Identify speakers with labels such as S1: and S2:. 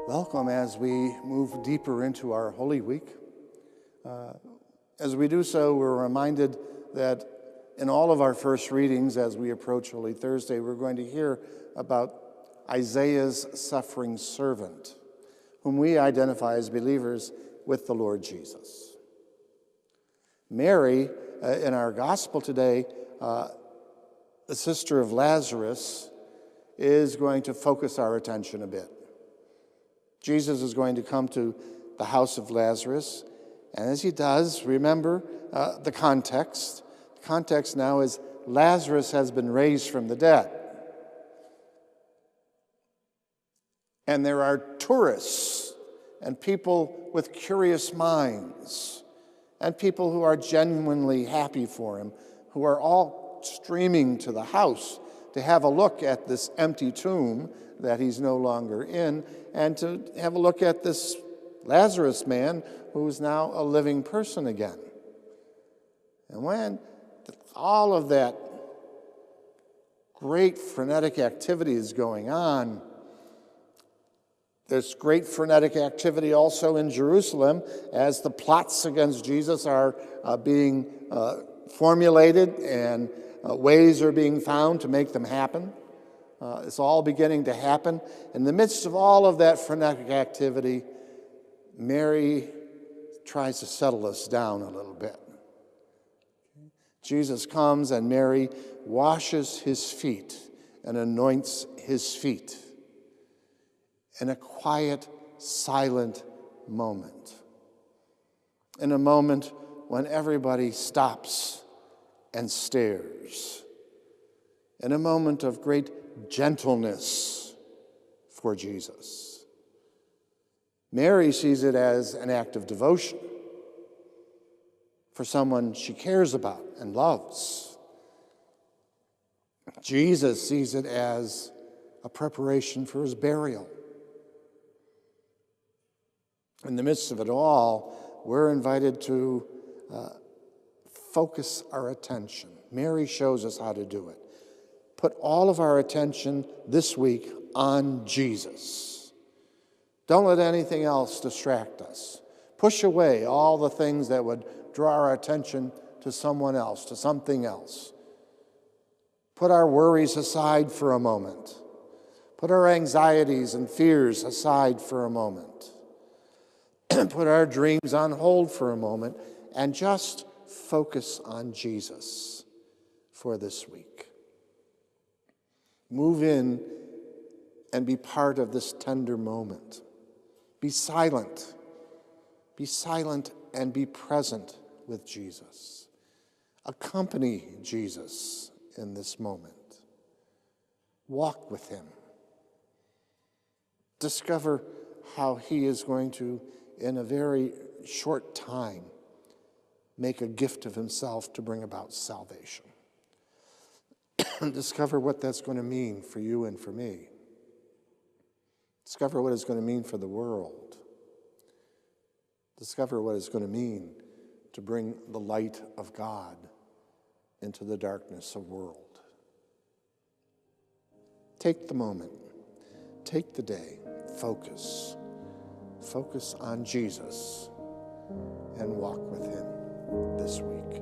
S1: Welcome as we move deeper into our Holy Week. As we do so, we're reminded that in all of our first readings as we approach Holy Thursday, we're going to hear about Isaiah's suffering servant, whom we identify as believers with the Lord Jesus. Mary, in our gospel today, the sister of Lazarus, is going to focus our attention a bit. Jesus is going to come to the house of Lazarus, and as he does, remember the context. The context now is Lazarus has been raised from the dead. And there are tourists and people with curious minds and people who are genuinely happy for him, who are all streaming to the house to have a look at this empty tomb that he's no longer in, and to have a look at this Lazarus man who is now a living person again. And when all of that great frenetic activity is going on, there's great frenetic activity also in Jerusalem as the plots against Jesus are being formulated and ways are being found to make them happen. It's all beginning to happen. In the midst of all of that frenetic activity, Mary tries to settle us down a little bit. Jesus comes and Mary washes his feet and anoints his feet in a quiet, silent moment. In a moment when everybody stops and stares. In a moment of great gentleness for Jesus. Mary sees it as an act of devotion for someone she cares about and loves. Jesus sees it as a preparation for his burial. In the midst of it all, we're invited to focus our attention. Mary shows us how to do it. Put all of our attention this week on Jesus. Don't let anything else distract us. Push away all the things that would draw our attention to someone else, to something else. Put our worries aside for a moment. Put our anxieties and fears aside for a moment. Put our dreams on hold for a moment and just focus on Jesus for this week. Move in and be part of this tender moment. Be silent. Be silent and be present with Jesus. Accompany Jesus in this moment. Walk with him. Discover how he is going to, in a very short time, make a gift of himself to bring about salvation. Discover what that's going to mean for you and for me. Discover what it's going to mean for the world. Discover what it's going to mean to bring the light of God into the darkness of the world. Take the moment. Take the day. Focus. Focus on Jesus and walk with him this week.